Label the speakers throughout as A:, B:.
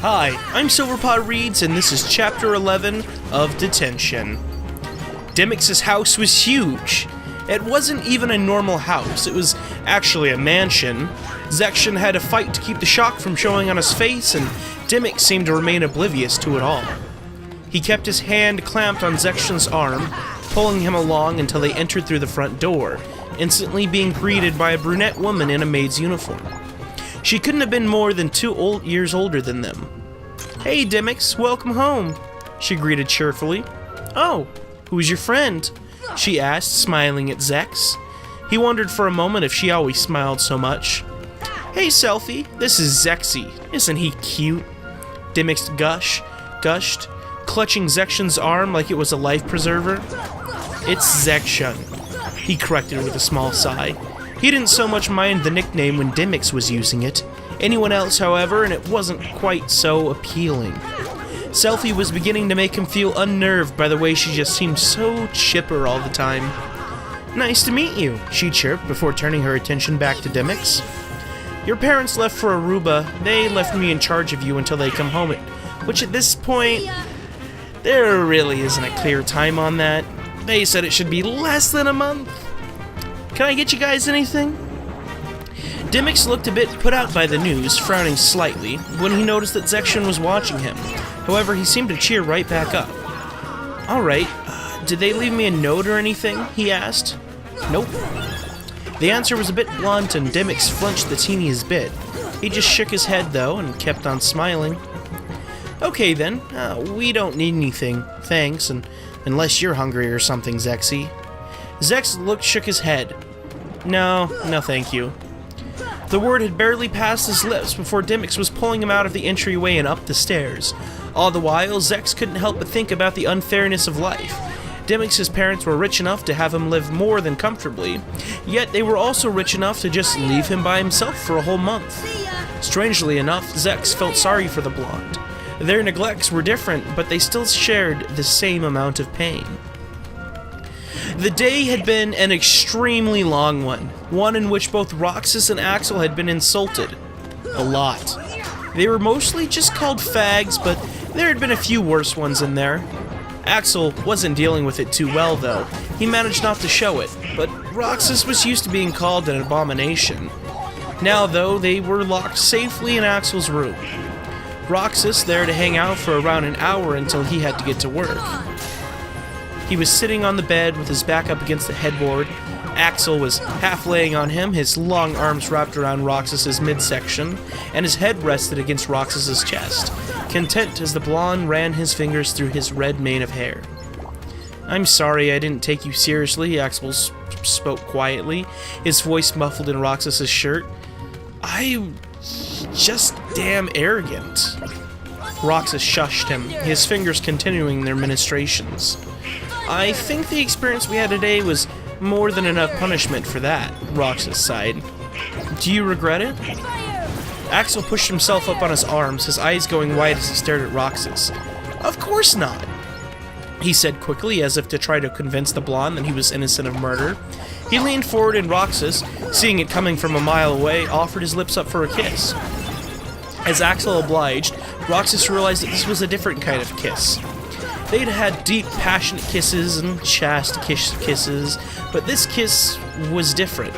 A: Hi, I'm Silverpaw Reads, and this is Chapter 11 of Detention. Dimmick's house was huge. It wasn't even a normal house, it was actually a mansion. Zection had to fight to keep the shock from showing on his face, and Dimmick seemed to remain oblivious to it all. He kept his hand clamped on Zection's arm, pulling him along until they entered through the front door, instantly being greeted by a brunette woman in a maid's uniform. She couldn't have been more than 2 years older than them. "Hey, Dimmicks, welcome home," she greeted cheerfully. "Oh, who's your friend?" she asked, smiling at Zex. He wondered for a moment if she always smiled so much. "Hey, Selfie, this is Zexy. Isn't he cute?" Dimmicks gushed, clutching Zection's arm like it was a life preserver. "It's Zection," he corrected with a small sigh. He didn't so much mind the nickname when Dimmicks was using it. Anyone else, however, and it wasn't quite so appealing. Selfie was beginning to make him feel unnerved by the way she just seemed so chipper all the time. "Nice to meet you," she chirped before turning her attention back to Dimmicks. "Your parents left for Aruba. They left me in charge of you until they come home, which at this point, there really isn't a clear time on that. They said it should be less than a month. Can I get you guys anything?" Dimmicks looked a bit put out by the news, frowning slightly, when he noticed that Zection was watching him. However, he seemed to cheer right back up. "Alright, did they leave me a note or anything?" he asked. "Nope." The answer was a bit blunt, and Dimmicks flinched the teeniest bit. He just shook his head, though, and kept on smiling. "Okay, then. We don't need anything, thanks, unless you're hungry or something, Zexy." Zex shook his head. No, thank you." The word had barely passed his lips before Dimmicks was pulling him out of the entryway and up the stairs. All the while, Zex couldn't help but think about the unfairness of life. Dimmicks' parents were rich enough to have him live more than comfortably, yet they were also rich enough to just leave him by himself for a whole month. Strangely enough, Zex felt sorry for the blonde. Their neglects were different, but they still shared the same amount of pain. The day had been an extremely long one in which both Roxas and Axel had been insulted. A lot. They were mostly just called fags, but there had been a few worse ones in there. Axel wasn't dealing with it too well, though. He managed not to show it, but Roxas was used to being called an abomination. Now, though, they were locked safely in Axel's room. Roxas there to hang out for around an hour until he had to get to work. He was sitting on the bed with his back up against the headboard. Axel was half laying on him, his long arms wrapped around Roxas's midsection, and his head rested against Roxas's chest, content as the blonde ran his fingers through his red mane of hair. "I'm sorry I didn't take you seriously," Axel spoke quietly, his voice muffled in Roxas's shirt. "I'm just damn arrogant." Roxas shushed him, his fingers continuing their ministrations. "I think the experience we had today was more than enough punishment for that," Roxas sighed. "Do you regret it?" Axel pushed himself up on his arms, his eyes going wide as he stared at Roxas. "Of course not," he said quickly, as if to try to convince the blonde that he was innocent of murder. He leaned forward, and Roxas, seeing it coming from a mile away, offered his lips up for a kiss. As Axel obliged, Roxas realized that this was a different kind of kiss. They'd had deep, passionate kisses and chaste kisses, but this kiss was different.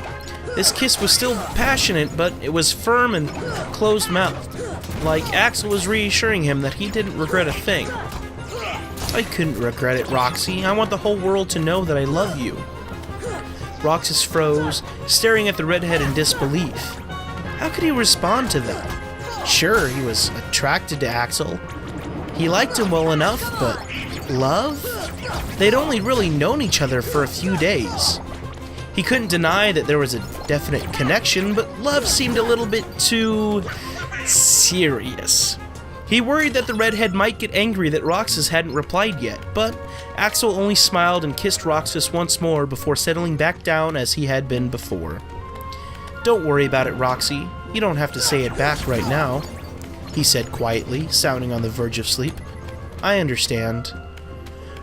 A: This kiss was still passionate, but it was firm and closed-mouthed, like Axel was reassuring him that he didn't regret a thing. "I couldn't regret it, Roxy. I want the whole world to know that I love you." Roxas froze, staring at the redhead in disbelief. How could he respond to that? Sure, he was attracted to Axel. He liked him well enough, but love? They'd only really known each other for a few days. He couldn't deny that there was a definite connection, but love seemed a little bit too serious. He worried that the redhead might get angry that Roxas hadn't replied yet, but Axel only smiled and kissed Roxas once more before settling back down as he had been before. "Don't worry about it, Roxy. You don't have to say it back right now," he said quietly, sounding on the verge of sleep. "I understand."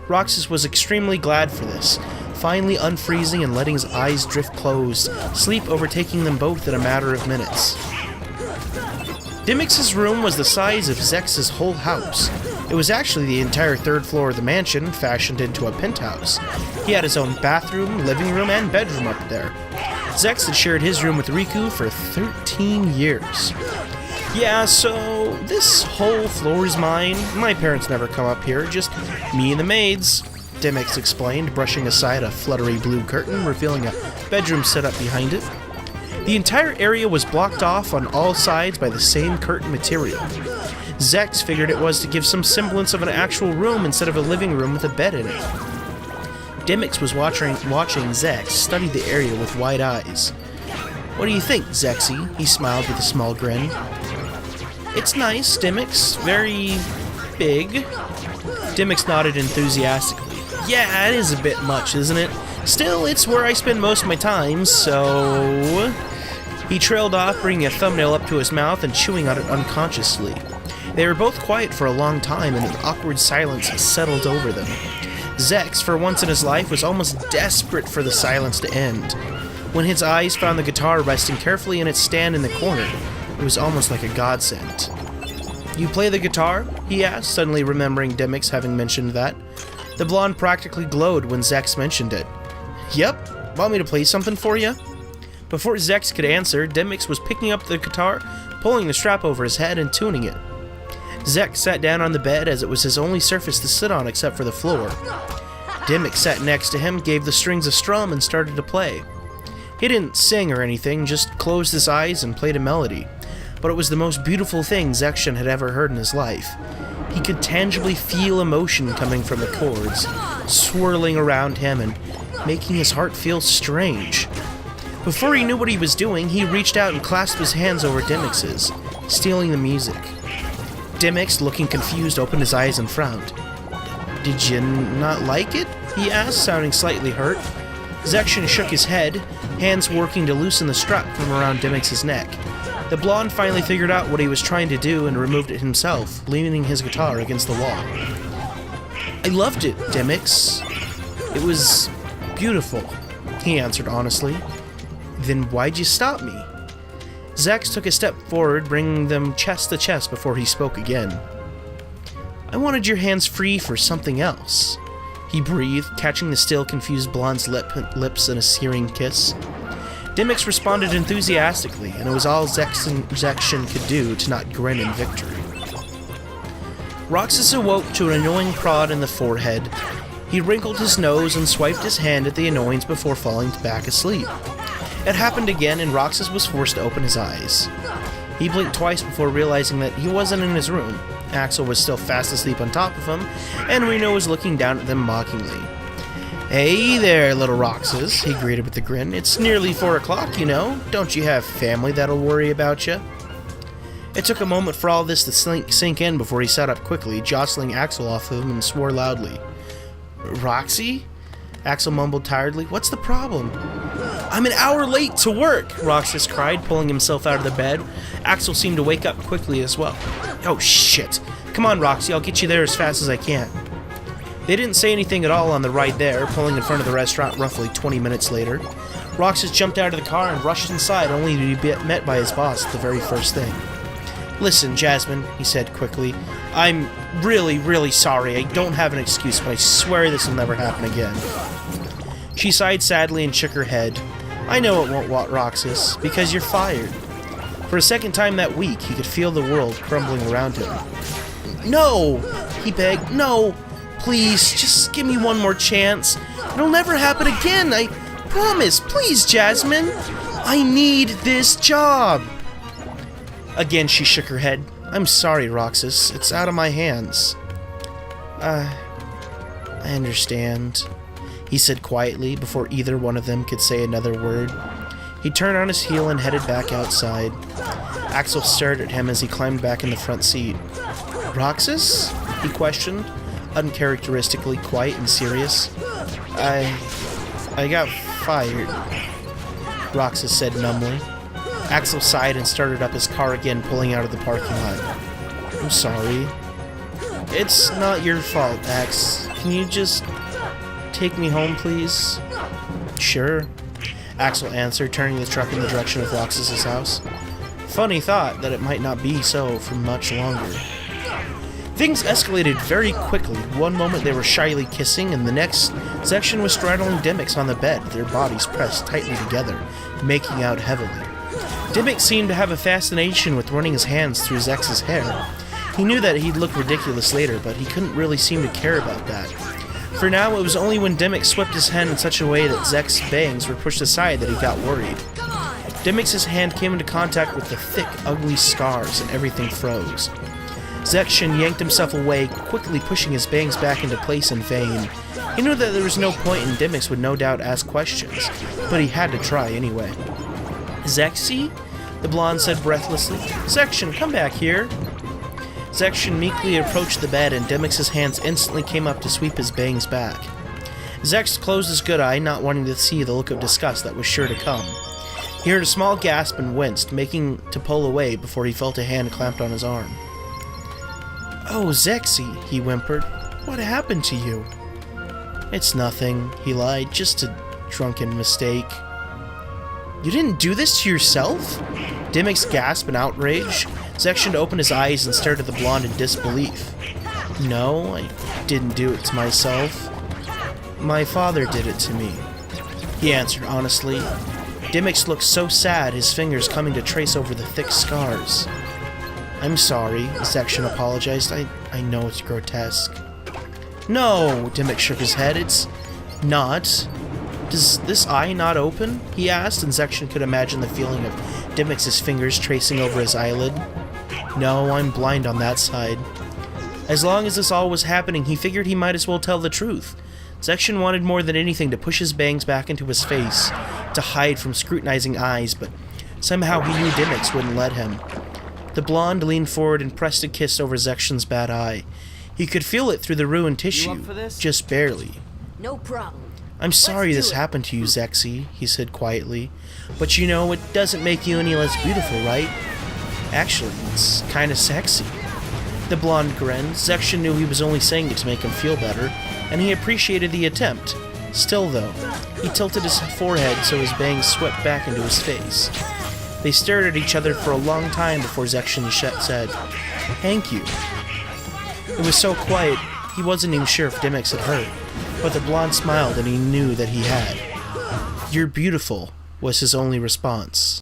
A: Roxas was extremely glad for this, finally unfreezing and letting his eyes drift closed, sleep overtaking them both in a matter of minutes. Dimix's room was the size of Zex's whole house. It was actually the entire third floor of the mansion, fashioned into a penthouse. He had his own bathroom, living room, and bedroom up there. Zex had shared his room with Riku for 13 years. Yeah, so this whole floor is mine. My parents never come up here, just me and the maids, Dimix explained, brushing aside a fluttery blue curtain, revealing a bedroom set up behind it. The entire area was blocked off on all sides by the same curtain material. Zex figured it was to give some semblance of an actual room instead of a living room with a bed in it. Dimix was watching Zex study the area with wide eyes. "What do you think, Zexy?" He smiled with a small grin. "It's nice, Dimix. Very big." Dimix nodded enthusiastically. "Yeah, it is a bit much, isn't it? Still, it's where I spend most of my time, so..." He trailed off, bringing a thumbnail up to his mouth and chewing on it unconsciously. They were both quiet for a long time, and an awkward silence settled over them. Zex, for once in his life, was almost desperate for the silence to end. When his eyes found the guitar resting carefully in its stand in the corner, it was almost like a godsend. "You play the guitar?" he asked, suddenly remembering Dimix having mentioned that. The blonde practically glowed when Zex mentioned it. "Yep. Want me to play something for you?" Before Zex could answer, Dimix was picking up the guitar, pulling the strap over his head, and tuning it. Zex sat down on the bed as it was his only surface to sit on except for the floor. Dimix sat next to him, gave the strings a strum, and started to play. He didn't sing or anything, just closed his eyes and played a melody. But it was the most beautiful thing Zexian had ever heard in his life. He could tangibly feel emotion coming from the chords, swirling around him and making his heart feel strange. Before he knew what he was doing, he reached out and clasped his hands over Dimix's, stealing the music. Dimix, looking confused, opened his eyes and frowned. "Did you not like it?" he asked, sounding slightly hurt. Zexian shook his head, hands working to loosen the strap from around Dimix's neck. The blonde finally figured out what he was trying to do and removed it himself, leaning his guitar against the wall. "I loved it, Dimix. It was beautiful," he answered honestly. "Then why'd you stop me?" Zex took a step forward, bringing them chest to chest before he spoke again. "I wanted your hands free for something else," he breathed, catching the still confused blonde's lips in a searing kiss. Dimix responded enthusiastically, and it was all Zexian could do to not grin in victory. Roxas awoke to an annoying prod in the forehead. He wrinkled his nose and swiped his hand at the annoyance before falling back asleep. It happened again, and Roxas was forced to open his eyes. He blinked twice before realizing that he wasn't in his room. Axel was still fast asleep on top of him, and Reno was looking down at them mockingly. "Hey there, little Roxas," he greeted with a grin. "It's nearly 4 o'clock, you know. Don't you have family that'll worry about you?" It took a moment for all this to sink in before he sat up quickly, jostling Axel off of him, and swore loudly. "Roxy?" Axel mumbled tiredly. "What's the problem?" "I'm an hour late to work!" Roxas cried, pulling himself out of the bed. Axel seemed to wake up quickly as well. "Oh, shit. Come on, Roxy, I'll get you there as fast as I can." They didn't say anything at all on the ride there, pulling in front of the restaurant roughly 20 minutes later. Roxas jumped out of the car and rushed inside, only to be met by his boss at the very first thing. "Listen, Jasmine," he said quickly. "I'm really, really sorry. I don't have an excuse, but I swear this will never happen again." She sighed sadly and shook her head. "I know it won't, Roxas, because you're fired." For a second time that week, he could feel the world crumbling around him. "No!" he begged. "No! Please, just give me one more chance. It'll never happen again. I promise. Please, Jasmine. I need this job." Again, she shook her head. "I'm sorry, Roxas. It's out of my hands." I understand," he said quietly before either one of them could say another word. He turned on his heel and headed back outside. Axel stared at him as he climbed back in the front seat. "Roxas?" he questioned, uncharacteristically quiet and serious. I got fired," Roxas said numbly. Axel sighed and started up his car again, pulling out of the parking lot. "I'm sorry." "It's not your fault, Ax. Can you just take me home, please?" "Sure," Axel answered, turning the truck in the direction of Roxas' house. Funny thought that it might not be so for much longer. Things escalated very quickly. One moment they were shyly kissing, and the next, Section was straddling Demyx on the bed, their bodies pressed tightly together, making out heavily. Demyx seemed to have a fascination with running his hands through Zex's hair. He knew that he'd look ridiculous later, but he couldn't really seem to care about that. For now, it was only when Demyx swept his hand in such a way that Zex's bangs were pushed aside that he got worried. Demyx's hand came into contact with the thick, ugly scars, and everything froze. Zection yanked himself away, quickly pushing his bangs back into place in vain. He knew that there was no point and Demyx would no doubt ask questions, but he had to try anyway. Zexy? The blonde said breathlessly. Zection, come back here. Zection meekly approached the bed, and Demyx's hands instantly came up to sweep his bangs back. Zex closed his good eye, not wanting to see the look of disgust that was sure to come. He heard a small gasp and winced, making to pull away before he felt a hand clamped on his arm. Oh, Zexy, he whimpered. What happened to you? It's nothing, he lied, just a drunken mistake. You didn't do this to yourself? Demyx gasped in outrage. Zection opened his eyes and stared at the blonde in disbelief. No, I didn't do it to myself. My father did it to me, he answered honestly. Demyx looked so sad, his fingers coming to trace over the thick scars. I'm sorry, Zection apologized. I know it's grotesque. No, Demyx shook his head. It's not. Does this eye not open? He asked, and Zection could imagine the feeling of Demyx's fingers tracing over his eyelid. No, I'm blind on that side. As long as this all was happening, he figured he might as well tell the truth. Zection wanted more than anything to push his bangs back into his face, to hide from scrutinizing eyes, but somehow he knew Demyx wouldn't let him. The blonde leaned forward and pressed a kiss over Zection's bad eye. He could feel it through the ruined tissue, just barely.
B: No problem.
A: I'm sorry this happened to you, Zexy, he said quietly. But you know, it doesn't make you any less beautiful, right? Actually, it's kinda sexy. The blonde grinned. Zection knew he was only saying it to make him feel better, and he appreciated the attempt. Still, though, he tilted his forehead so his bangs swept back into his face. They stared at each other for a long time before Zection said, Thank you. It was so quiet, he wasn't even sure if Demyx had heard, but the blonde smiled and he knew that he had. You're beautiful, was his only response.